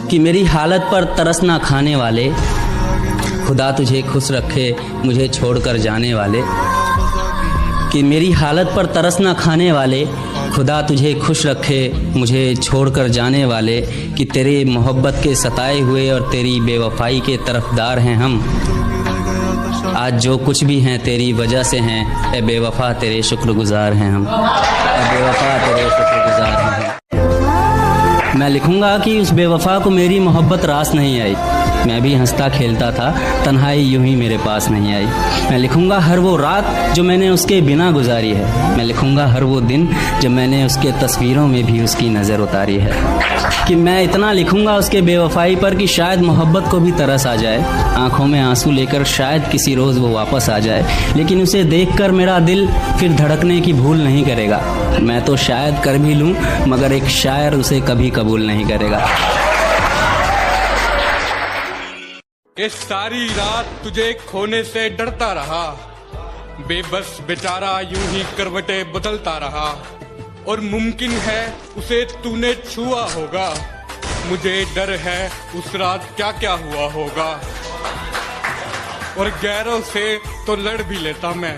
कि मेरी हालत पर तरस ना खाने वाले, खुदा तुझे खुश रखे मुझे छोड़कर जाने वाले। कि मेरी हालत पर तरस ना खाने वाले, खुदा तुझे खुश रखे मुझे छोड़कर जाने वाले। कि तेरे मोहब्बत के सताए हुए और तेरी बेवफाई के तरफदार हैं हम। आज जो कुछ भी हैं तेरी वजह से हैं, ए बेवफा तेरे शुक्रगुजार हैं हम। ए बेवफा तेरे शुक्रगुजार हैं हम। मैं लिखूँगा कि उस बेवफा को मेरी मोहब्बत रास नहीं आई। मैं भी हंसता खेलता था, तन्हाई यूं ही मेरे पास नहीं आई। मैं लिखूँगा हर वो रात जो मैंने उसके बिना गुजारी है। मैं लिखूँगा हर वो दिन जब मैंने उसके तस्वीरों में भी उसकी नज़र उतारी है। कि मैं इतना लिखूँगा उसके बेवफाई पर कि शायद मोहब्बत को भी तरस आ जाए, आँखों में आंसू लेकर शायद किसी रोज़ वो वापस आ जाए। लेकिन उसे देखकर मेरा दिल फिर धड़कने की भूल नहीं करेगा। मैं तो शायद कर भी लूँ मगर एक शायर उसे कभी कबूल नहीं करेगा। कि सारी रात तुझे खोने से डरता रहा, बेबस बेचारा यूं ही करवटें बदलता रहा। और मुमकिन है उसे तूने छुआ होगा, मुझे डर है उस रात क्या क्या हुआ होगा। और गैरों से तो लड़ भी लेता मैं,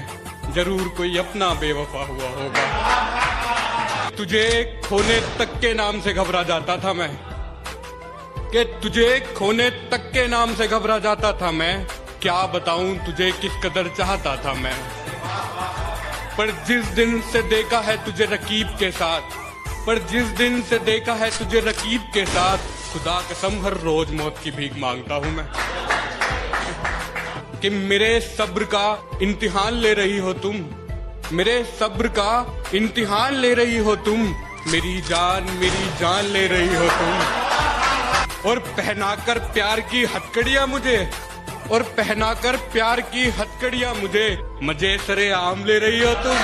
जरूर कोई अपना बेवफा हुआ होगा। तुझे खोने तक के नाम से घबरा जाता था मैं, कि तुझे खोने तक के नाम से घबरा जाता था मैं। क्या बताऊं तुझे किस कदर चाहता था मैं। पर जिस दिन से देखा है तुझे रकीब के साथ, पर जिस दिन से देखा है तुझे रकीब के साथ, खुदा कसम हर रोज मौत की भीख मांगता हूं मैं। कि मेरे सब्र का इम्तिहान ले रही हो तुम, मेरे सब्र का इम्तिहान ले रही हो तुम। मेरी जान ले रही हो तुम। और पहनाकर प्यार की हथकड़ियां मुझे, और पहनाकर प्यार की हथकड़ियां मुझे, मजे सरे आम ले रही हो तुम।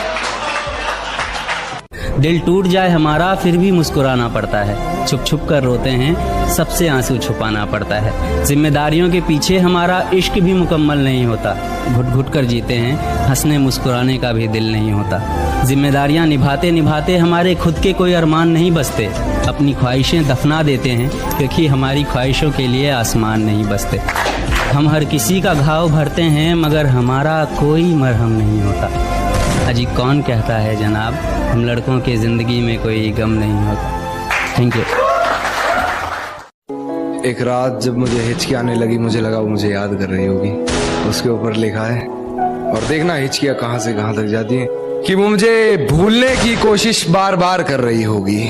दिल टूट जाए हमारा फिर भी मुस्कुराना पड़ता है, छुप छुप कर रोते हैं सबसे आंसू छुपाना पड़ता है। जिम्मेदारियों के पीछे हमारा इश्क भी मुकम्मल नहीं होता, घुट घुट कर जीते हैं हंसने मुस्कुराने का भी दिल नहीं होता। जिम्मेदारियां निभाते निभाते हमारे खुद के कोई अरमान नहीं बसते, अपनी ख्वाहिशें दफना देते हैं क्योंकि हमारी ख्वाहिशों के लिए आसमान नहीं बसते। हम हर किसी का घाव भरते हैं मगर हमारा कोई मरहम नहीं होता। अजी कौन कहता है जनाब हम लड़कों की ज़िंदगी में कोई गम नहीं होता। Thank you. एक रात जब मुझे हिचकी आने लगी, मुझे लगा वो मुझे याद कर रही होगी। उसके ऊपर लिखा है, और देखना हिचकियाँ कहाँ से कहाँ तक जाती हैं, कि वो मुझे भूलने की कोशिश बार बार कर रही होगी।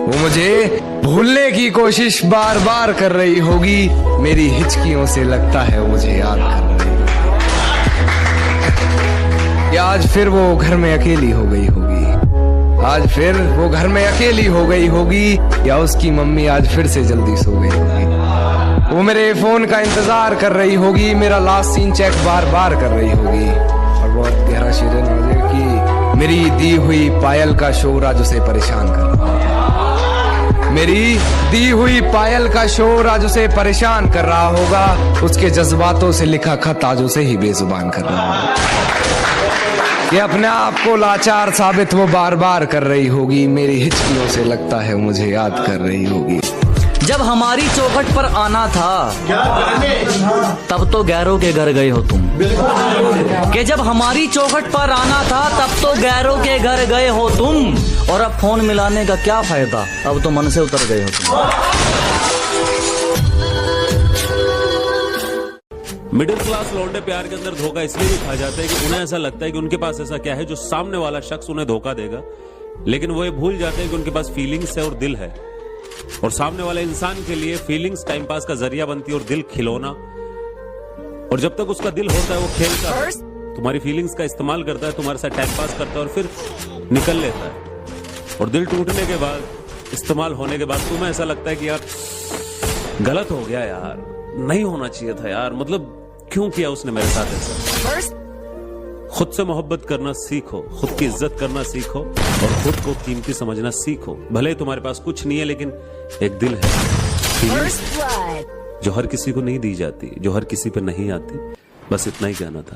वो मुझे भूलने की कोशिश बार बार कर रही होगी। मेरी हिचकियों से लगता है वो मुझे याद कर रही होगी। या आज फिर वो घर में अकेली हो गई होगी, आज फिर वो घर में अकेली हो गई होगी। या उसकी मम्मी आज फिर से जल्दी सो गई होगी। वो मेरे फोन का इंतजार कर रही होगी, मेरा लास्ट सीन चेक बार बार कर रही होगी। और बहुत गहरा शेर है कि मेरी दी हुई पायल का शोर आज उसे परेशान कर रहा है। मेरी दी हुई पायल का शोर आज उसे परेशान कर रहा होगा। उसके जज्बातों से लिखा खत आज उसे ही बेजुबान कर रहा होगा। ये अपने आप को लाचार साबित वो बार बार कर रही होगी। मेरी हिचकियों से लगता है मुझे याद कर रही होगी। जब हमारी चौखट पर आना था तब तो गैरों के घर गए हो तुम, कि जब हमारी चौखट पर आना था तब तो गैरों के घर गए हो तुम। और अब फोन मिलाने का क्या फायदा, अब तो मन से उतर गए हो तुम। मिडिल क्लास लौंडे प्यार के अंदर धोखा इसलिए भी खा जाते हैं कि उन्हें ऐसा लगता है कि उनके पास ऐसा क्या है जो सामने वाला शख्स उन्हें धोखा देगा, लेकिन वो ये भूल जाते हैं कि उनके पास फीलिंग्स है और दिल है। और सामने वाले इंसान के लिए फीलिंग्स टाइम पास का जरिया बनती है और दिल खिलौना। और जब तक उसका दिल होता है वो खेलता है, तुम्हारी फीलिंग्स का इस्तेमाल करता है, तुम्हारे साथ टाइम पास करता है और फिर निकल लेता है। और दिल टूटने के बाद, इस्तेमाल होने के बाद तुम्हें ऐसा लगता है कि यार गलत हो गया यार, नहीं होना चाहिए था यार, मतलब क्यों किया उसने मेरे साथ ऐसा। खुद से मोहब्बत करना सीखो, खुद की इज्जत करना सीखो और खुद को कीमती समझना सीखो। भले ही तुम्हारे पास कुछ नहीं है लेकिन एक दिल है जो हर किसी को नहीं दी जाती, जो हर किसी पे नहीं आती। बस इतना ही कहना था।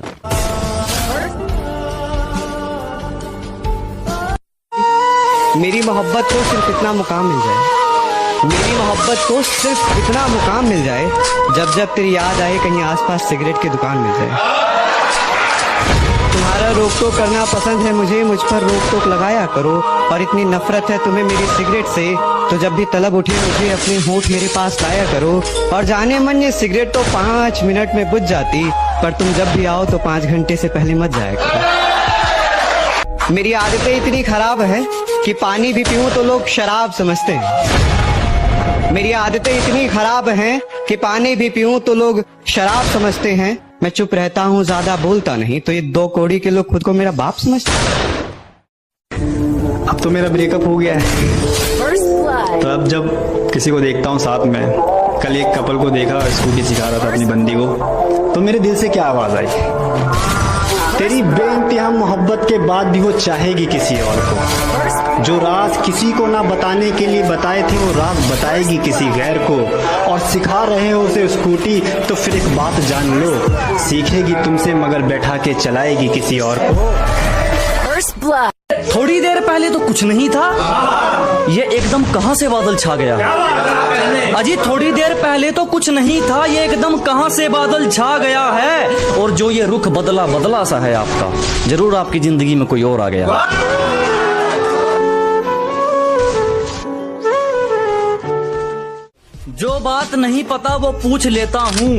मेरी मोहब्बत को सिर्फ इतना मुकाम मिल जाए मेरी मोहब्बत को सिर्फ इतना मुकाम मिल जाए, जब जब तेरी याद आए कहीं आसपास सिगरेट की दुकान मिल जाए। तुम्हारा रोक टोक करना पसंद है मुझे, मुझ पर रोक टोक लगाया करो। और इतनी नफरत है तुम्हें मेरी सिगरेट से, तो जब भी तलब उठे मुझे अपने होंठ मेरे पास लाया करो। और जाने मन ये सिगरेट तो 5 मिनट में बुझ जाती, पर तुम जब भी आओ तो 5 घंटे से पहले मत जाया करो। मेरी आदतें इतनी खराब है कि पानी भी पीऊं तो लोग शराब समझते हैं। मेरी आदतें इतनी खराब हैं कि पानी भी पीऊं तो लोग शराब समझते हैं। मैं चुप रहता हूँ, ज्यादा बोलता नहीं, तो ये 2 कौड़ी के लोग खुद को मेरा बाप समझते हैं। अब तो मेरा ब्रेकअप हो गया है, तो अब जब किसी को देखता हूँ साथ में, कल एक कपल को देखा स्कूटी सिखा रहा था अपनी बंदी को, तो मेरे दिल से क्या आवाज आई, तेरी बेइंतहा मोहब्बत के बाद भी वो चाहेगी किसी और को। जो राज किसी को ना बताने के लिए बताए थे, वो राज बताएगी किसी गैर को। और सिखा रहे हो उसे स्कूटी, तो फिर एक बात जान लो, सीखेगी तुमसे मगर बैठा के चलाएगी किसी और को। थोड़ी देर पहले तो कुछ नहीं था, ये एकदम कहां से बादल छा गया। अजी थोड़ी देर पहले तो कुछ नहीं था, ये एकदम कहां से बादल छा गया है। और जो ये रुख बदला बदला सा है आपका, जरूर आपकी जिंदगी में कोई और आ गया। जो बात नहीं पता वो पूछ लेता हूँ,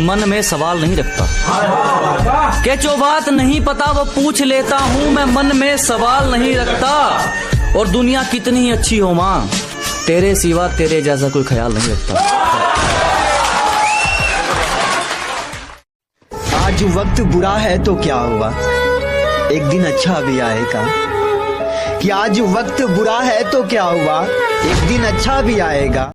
मन में सवाल नहीं रखता। कि जो बात नहीं पता वो पूछ लेता हूँ, मैं मन में सवाल नहीं रखता। और दुनिया कितनी ही अच्छी हो माँ, तेरे सिवा तेरे जैसा कोई ख्याल नहीं रखता। आज वक्त बुरा है तो क्या हुआ, एक दिन अच्छा भी आएगा। कि आज वक्त बुरा है तो क्या हुआ, एक दिन अच्छा भी आएगा।